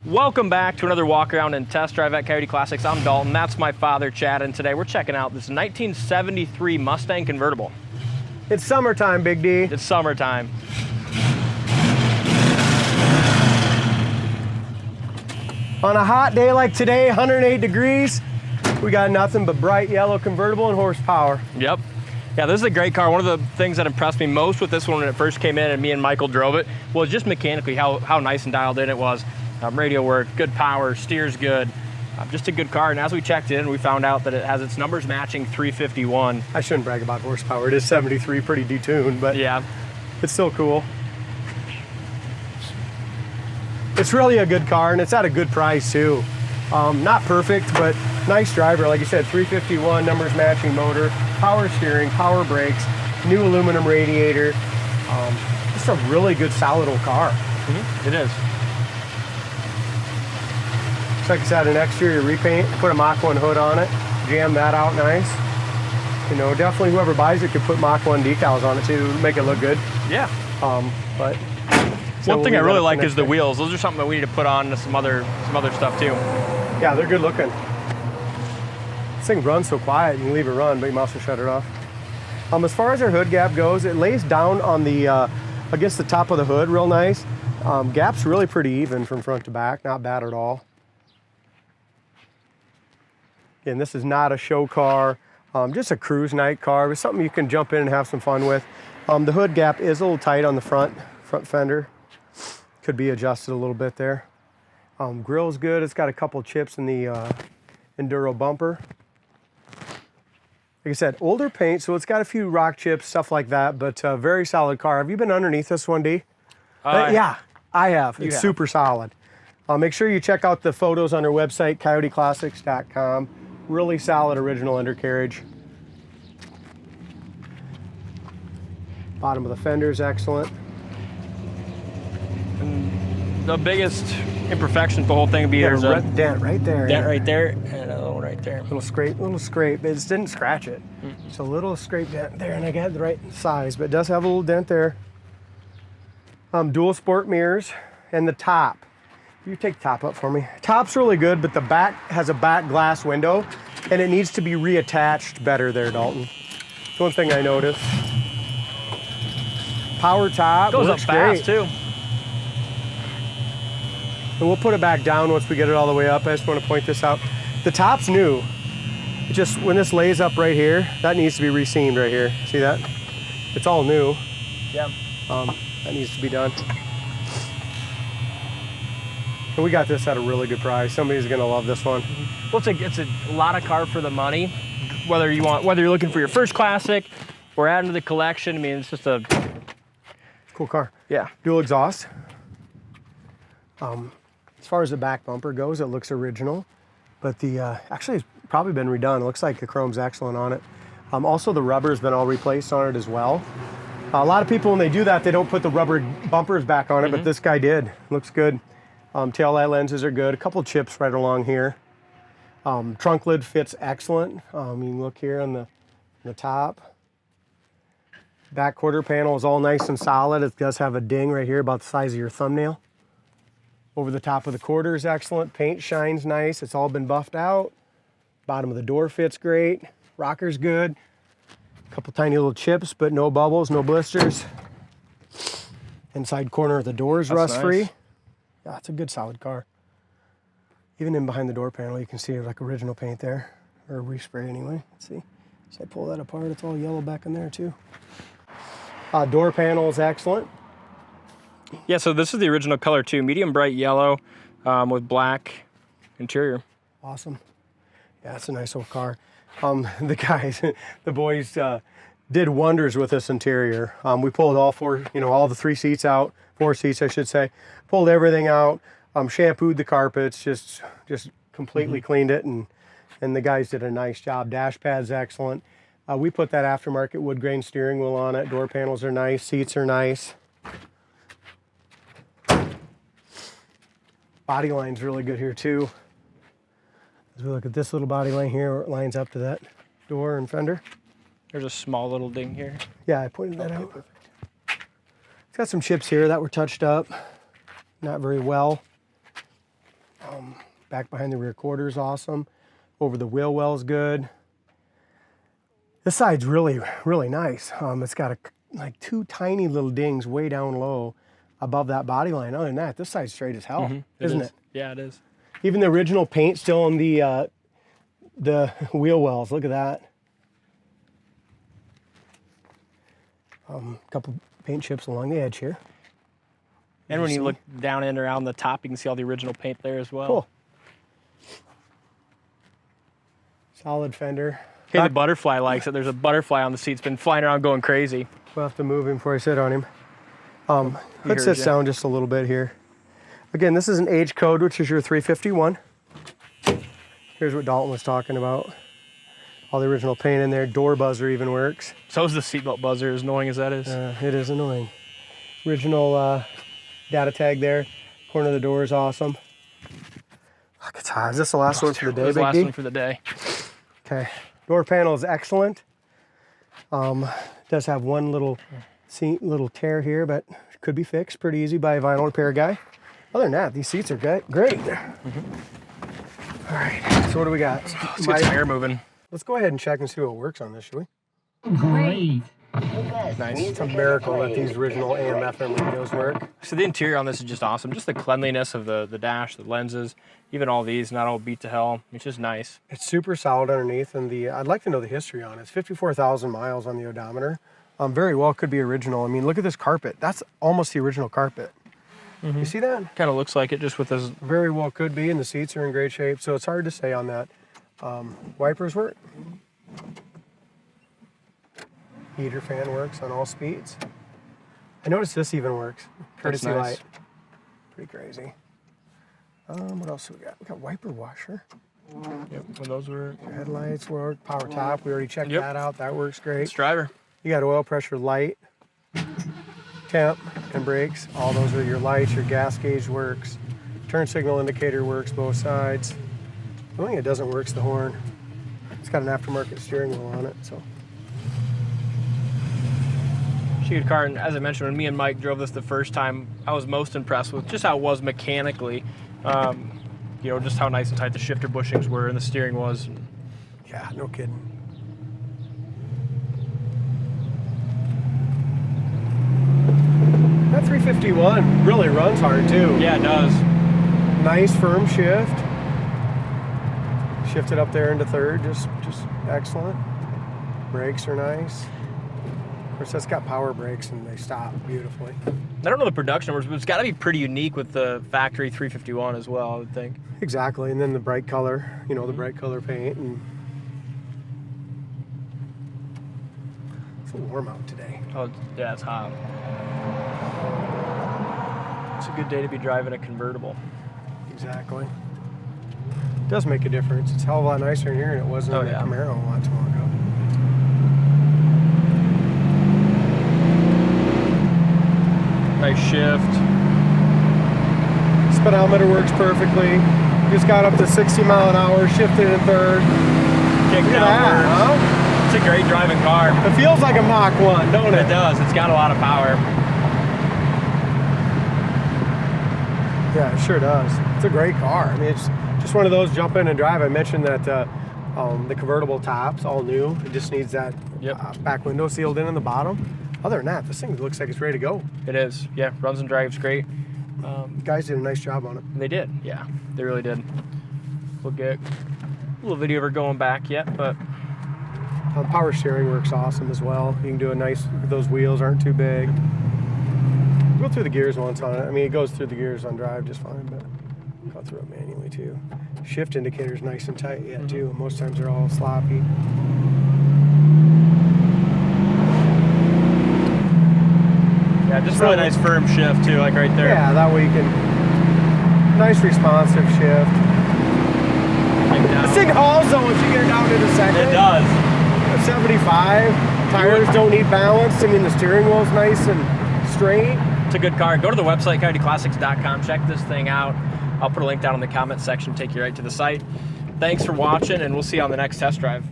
Welcome back to another walk around and test drive at Coyote Classics. I'm Dalton, that's my father Chad, and today we're checking out this 1973 Mustang convertible. It's summertime, Big D. It's summertime. On a hot day like today, 108 degrees, we got nothing but bright yellow convertible and horsepower. Yep. Yeah, this is a great car. One of the things that impressed me most with this one when it first came in and me and Michael drove it was just mechanically how nice and dialed in it was. Radio work, good power, steers good. Just a good car. And as we checked in, we found out that it has its numbers matching 351. I shouldn't brag about horsepower. It is 73, pretty detuned, but yeah, it's still cool. It's really a good car, and it's at a good price too. Not perfect, but nice driver. Like you said, 351, numbers matching motor, power steering, power brakes, new aluminum radiator. Just a really good, solid old car. It is. Like I said, an exterior repaint, put a Mach 1 hood on it, jam that out nice. You know, definitely whoever buys it could put Mach 1 decals on it too, make it look good. Yeah. But one thing I really like is the wheels. Those are something that we need to put on to some other stuff too. Yeah, they're good looking. This thing runs so quiet, you can leave it run, but you must have shut it off. As far as our hood gap goes, it lays down on the against the top of the hood real nice. Gap's really pretty even from front to back, not bad at all. And this is not a show car, just a cruise night car. It's something you can jump in and have some fun with. The hood gap is a little tight on the front fender. Could be adjusted a little bit there. Grill's good. It's got a couple chips in the Enduro bumper. Like I said, older paint, so it's got a few rock chips, stuff like that, but very solid car. Have you been underneath this one, D? Yeah, I have. It's super solid. Make sure you check out the photos on our website, coyoteclassics.com. Really solid original undercarriage. Bottom of the fender is excellent. And the biggest imperfection for the whole thing would be there's a dent right there. Dent right there, and a little right there. Little scrape. It just didn't scratch it. It's a little scrape dent there, and I got the right size, but it does have a little dent there. Dual sport mirrors, and the top. You take the top up for me. Top's really good, but the back has a back glass window, and it needs to be reattached better there, Dalton. That's one thing I noticed. Power top. Goes up fast, too. And we'll put it back down once we get it all the way up. I just want to point this out. The top's new. It just, when this lays up right here, that needs to be reseamed right here. See that? It's all new. Yeah. That needs to be done. And we got this at a really good price. Somebody's gonna love this one. Well, it's a lot of car for the money. Whether you're looking for your first classic or adding to the collection, I mean, it's just a cool car. Yeah. Dual exhaust. As far as the back bumper goes, it looks original, but the actually it's probably been redone. It looks like the chrome's excellent on it. Also, the rubber's been all replaced on it as well. A lot of people, when they do that, they don't put the rubber bumpers back on it, but this guy did. Looks good. Tail light lenses are good. A couple chips right along here. Trunk lid fits excellent. You can look here on the top. Back quarter panel is all nice and solid. It does have a ding right here about the size of your thumbnail. Over the top of the quarter is excellent. Paint shines nice. It's all been buffed out. Bottom of the door fits great. Rocker's good. A couple tiny little chips, but no bubbles, no blisters. Inside corner of the door is rust-free. Nice. Yeah, it's a good solid car. Even in behind the door panel, you can see like original paint there, or respray anyway. Let's see. So I pull that apart, it's all yellow back in there too. Door panel is excellent. Yeah, so this is the original color too, medium bright yellow with black interior. Awesome. Yeah, it's a nice old car. The guys, the boys did wonders with this interior. We pulled all the 3 seats out, 4 seats I should say, pulled everything out, shampooed the carpets, just completely cleaned it, and the guys did a nice job. Dash pad's excellent. We put that aftermarket Woodgrain steering wheel on it. Door panels are nice, seats are nice. Body line's really good here too. As we look at this little body line here, it lines up to that door and fender. There's a small little ding here. Yeah, I pointed that out. Perfect. It's got some chips here that were touched up. Not very well. Back behind the rear quarter is awesome. Over the wheel well is good. This side's really, really nice. It's got like 2 tiny little dings way down low above that body line. Other than that, this side's straight as hell, isn't it? Yeah, it is. Even the original paint still on the wheel wells. Look at that. A couple paint chips along the edge here. And when you look down and around the top, you can see all the original paint there as well. Cool. Solid fender. Hey, the butterfly likes it. There's a butterfly on the seat. It's been flying around going crazy. We'll have to move him before I sit on him. Hood sits down just a little bit here. Again, this is an age code, which is your 351. Here's what Dalton was talking about. All the original paint in there. Door buzzer even works. So is the seatbelt buzzer, as annoying as that is. It is annoying. Original data tag there. Corner of the door is awesome. Look, it's hot. Is this the last one for the day, Big D? Last one for the day. Okay. Door panel is excellent. Does have one little tear here, but could be fixed pretty easy by a vinyl repair guy. Other than that, these seats are great. All right, so what do we got? Let's get some air moving. Let's go ahead and check and see what works on this, shall we? Great. Nice. It's a miracle that these original AM/FM radios work. So the interior on this is just awesome. Just the cleanliness of the dash, the lenses, even all these, not all beat to hell. It's just nice. It's super solid underneath, and I'd like to know the history on it. It's 54,000 miles on the odometer. Very well could be original. I mean, look at this carpet. That's almost the original carpet. You see that? Kind of looks like it just with this. Very well could be, and the seats are in great shape, so it's hard to say on that. Wipers work. Heater fan works on all speeds. I noticed this even works. Courtesy nice. light. Pretty crazy. What else do we got? We got wiper washer. Yep, when those were. Headlights work. Power top. We already checked that out. That works great. It's driver. You got oil pressure light, temp, and brakes. All those are your lights. Your gas gauge works. Turn signal indicator works both sides. The only thing that doesn't work is the horn. It's got an aftermarket steering wheel on it, so. Good car, and as I mentioned, when me and Mike drove this the first time, I was most impressed with just how it was mechanically. You know, just how nice and tight the shifter bushings were and the steering was. Yeah, no kidding. That 351 really runs hard too. Yeah, it does. Nice firm shift. Shifted up there into third, just excellent. Brakes are nice. Of course, that's got power brakes and they stop beautifully. I don't know the production numbers, but it's got to be pretty unique with the factory 351 as well, I would think. Exactly, and then the bright color, you know, the bright color paint. And it's a little warm out today. Oh, yeah, it's hot. It's a good day to be driving a convertible. Exactly. It does make a difference. It's a hell of a lot nicer in here than it was in the Camaro not too long ago. Nice shift. Speedometer works perfectly. Just got up to 60 mile an hour, shifted in third. Kick Look at that, huh? It's a great driving car. It feels like a Mach 1, don't it? It does. It's got a lot of power. Yeah, it sure does. It's a great car. I mean, it's just one of those jump in and drive. I mentioned that the convertible top's all new. It just needs that back window sealed in the bottom. Other than that, this thing looks like it's ready to go. It is. Yeah, runs and drives great. Guys did a nice job on it. They did. Yeah, they really did. We'll get a little video of her going back yet, but power steering works awesome as well. You can do a nice, those wheels aren't too big. Go through the gears once on it. I mean, it goes through the gears on drive just fine, but go through it manually too. Shift indicator's nice and tight yet too. Most times they're all sloppy. yeah, just really nice firm shift too, like right there. Yeah, that way you can, nice responsive shift. This thing hauls though once you get it down to the second. It does. 75, tires don't need balance. I mean, the steering wheel's nice and straight. It's a good car. Go to the website, coyoteclassics.com. Check this thing out. I'll put a link down in the comment section, take you right to the site. Thanks for watching, and we'll see you on the next test drive.